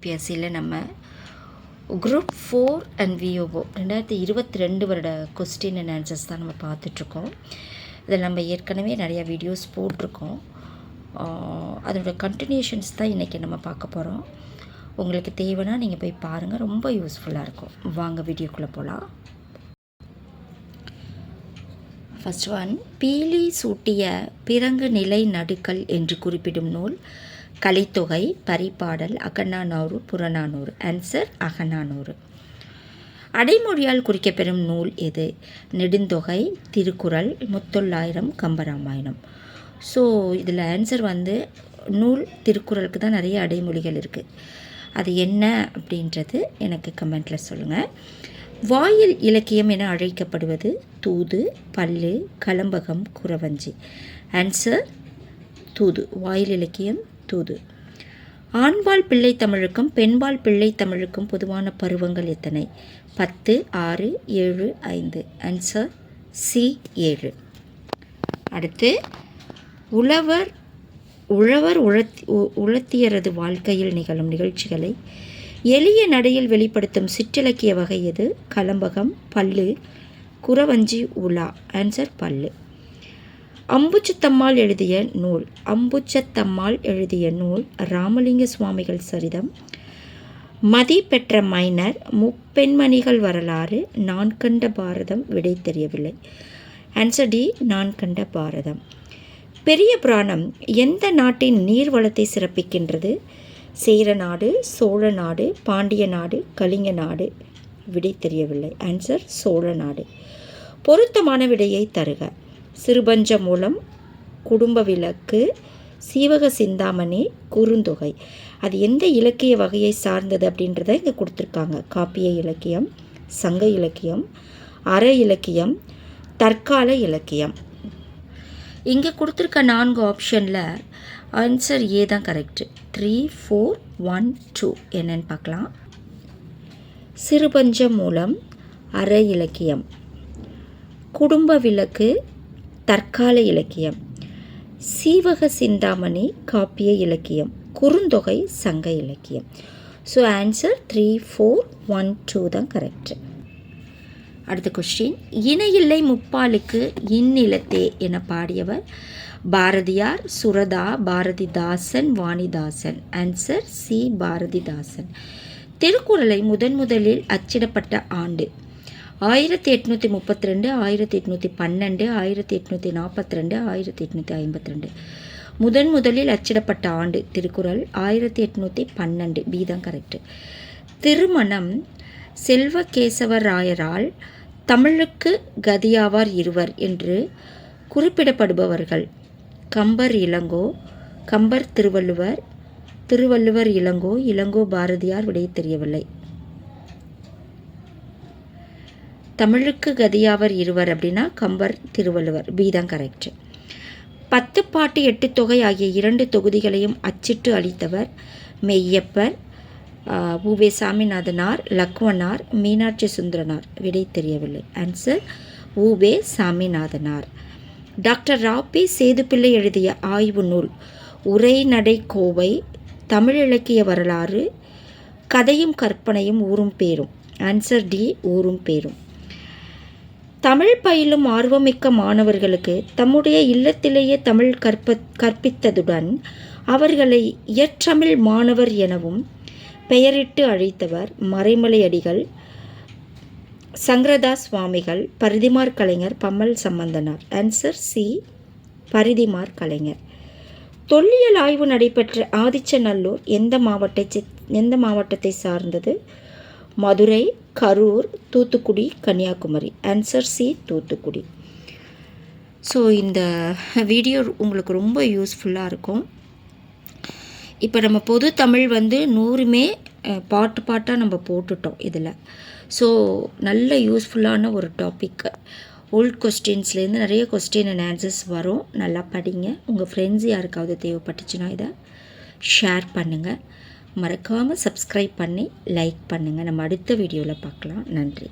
பிஎஸ்சியில் நம்ம group 4 and விஓஓ 2022 வருட question and answers தான் நம்ம பார்த்துட்ருக்கோம். இதில் நம்ம ஏற்கனவே நிறையா வீடியோஸ் போட்டிருக்கோம். அதோட கண்டினியூஷன்ஸ் தான் இன்றைக்கி நம்ம பார்க்க போகிறோம். உங்களுக்கு தேவைன்னா நீங்கள் போய் பாருங்கள், ரொம்ப யூஸ்ஃபுல்லாக இருக்கும். வாங்க வீடியோக்குள்ளே போகலாம். ஃபர்ஸ்ட் ஒன், பீலி சூட்டிய பிறங்கு நிலை நடுக்கல் என்று குறிப்பிடும் நூல் கலித்தொகை, பரிபாடல், அகநானூறு, புறநானூறு. ஆன்சர் அகநானூறு. அடைமொழியால் குறிக்கப்பெறும் நூல் எது? நெடுந்தொகை, திருக்குறள், முத்தொள்ளாயிரம், கம்பராமாயணம். ஸோ இதில் ஆன்சர் நூல் திருக்குறளுக்கு தான் நிறைய அடைமொழிகள் இருக்குது. அது என்ன அப்படின்றது எனக்கு கமெண்ட்டில் சொல்லுங்கள். வாயில் இலக்கியம் என அழைக்கப்படுவது தூது, பல்லு, கலம்பகம், குறவஞ்சி. ஆன்சர் தூது. வாயில் இலக்கியம் தூது. ஆண்பால் பிள்ளை தமிழுக்கும் பெண்பால் பிள்ளை தமிழுக்கும் பொதுவான பருவங்கள் எத்தனை? 10, 6, 7, 5. Answer C 7. அடுத்து, உழவர் உழத்தியரது வாழ்க்கையில் நிகழும் நிகழ்ச்சிகளை எளிய நடையில் வெளிப்படுத்தும் சிற்றிலக்கிய வகை எது? கலம்பகம், பல்லு, குறவஞ்சி, உலா. ஆன்சர் பல்லு. அம்புச்சத்தம்மாள் எழுதிய நூல் ராமலிங்க சுவாமிகள் சரிதம், மதி பெற்ற மைனர், முப்பெண்மணிகள் வரலாறு, நான் கண்ட பாரதம். விடை தெரியவில்லை. ஆன்சர் டி, நான் கண்ட பாரதம். பெரிய புராணம் எந்த நாட்டின் நீர்வளத்தை சிறப்பிக்கின்றது? சேர நாடு, சோழ நாடு, பாண்டிய நாடு, கலிங்க நாடு. விடை தெரியவில்லை. ஆன்சர் சோழ நாடு. பொருத்தமான விடையை தருக. சிறுபஞ்ச மூலம், குடும்ப விளக்கு, சீவக சிந்தாமணி, குறுந்தொகை. அது எந்த இலக்கிய வகையை சார்ந்தது அப்படின்றத இங்கே கொடுத்துருக்காங்க. காப்பிய இலக்கியம், சங்க இலக்கியம், அற இலக்கியம், தற்கால இலக்கியம். இங்கே கொடுத்துருக்க 4 ஆப்ஷனில் ஆன்சர் ஏ தான் கரெக்டு. 3, 4, 1, 2 என்னன்னு பார்க்கலாம். சிறுபஞ்ச மூலம், அற இலக்கியம், குடும்ப விளக்கு, தற்கால இலக்கியம், சீவக சிந்தாமணி, காப்பிய இலக்கியம், குறுந்தொகை, சங்க இலக்கியம். ஸோ ஆன்சர் 3, 4, 1, 2 தான் கரெக்டு. அடுத்த கொஸ்டின், இணையில்லை முப்பாலுக்கு இந்நிலத்தே என பாடியவர் பாரதியார், சுரதா, பாரதிதாசன், வாணிதாசன். Answer C, Bharathidasan. திருக்குறளை முதலில் அச்சிடப்பட்ட ஆண்டு 1832, 1812, 1842, 1852. முதலில் அச்சிடப்பட்ட ஆண்டு திருக்குறள் 1812. பி தான் கரெக்டு. திருமணம் செல்வகேசவராயரால் தமிழுக்கு கதியாவார் இருவர் என்று குறிப்பிடப்படுபவர்கள் கம்பர் இளங்கோ, கம்பர் திருவள்ளுவர், திருவள்ளுவர் இளங்கோ, இளங்கோ பாரதியார். விடை தெரியவில்லை. தமிழுக்கு கதியாவர் இருவர் அப்படின்னா கம்பர், திருவள்ளுவர். பி தான் கரெக்ட். 10 பாட்டு 8 தொகை ஆகிய 2 தொகுதிகளையும் அச்சிட்டு அளித்தவர் மெய்யப்பர், உவே சாமிநாதனார், லக்வனார், மீனாட்சி சுந்தரனார். விடை தெரியவில்லை. ஆன்சர் உவே சாமிநாதனார். டாக்டர் ராபி சேதுப்பிள்ளை எழுதிய ஆய்வு நூல் உரைநடை கோவை, தமிழ் இலக்கிய வரலாறு, கதையும் கற்பனையும், ஊரும் பேரும். ஆன்சர் டி, ஊரும் பேரும். தமிழ் பயிலும் ஆர்வமிக்க மாணவர்களுக்கு தம்முடைய இல்லத்திலேயே தமிழ் கற்பித்ததுடன் அவர்களை இயற்றமிழ் மாணவர் எனவும் பெயரிட்டு அழைத்தவர் மறைமலை அடிகள், சங்கரதாஸ் சுவாமிகள், பரிதிமார் கலைஞர், பம்மல் சம்பந்தனார். Answer C, Parithimar Kalaignar. தொல்லியல் ஆய்வு நடைபெற்ற ஆதிச்சநல்லூர் எந்த மாவட்டத்தை சார்ந்தது? Madurai, Karur, Thoothukudi, Kanyakumari. Answer C, Thoothukudi. So இந்த வீடியோ உங்களுக்கு ரொம்ப யூஸ்ஃபுல்லாக இருக்கும். இப்போ நம்ம பொது தமிழ் 100மே பாட்டாக நம்ம போட்டுட்டோம் இதில். ஸோ நல்ல யூஸ்ஃபுல்லான ஒரு டாபிக். ஓல்ட் கொஸ்டின்ஸ்லேருந்து நிறைய கொஸ்டின் அண்ட் ஆன்சர்ஸ் வரும். நல்லா படிங்க. உங்கள் ஃப்ரெண்ட்ஸ் யாருக்காவது தேவைப்பட்டுச்சுன்னா இதை ஷேர் பண்ணுங்கள். மறக்காமல் சப்ஸ்கிரைப் பண்ணி லைக் பண்ணுங்கள். நம்ம அடுத்த வீடியோவில் பார்க்கலாம். நன்றி.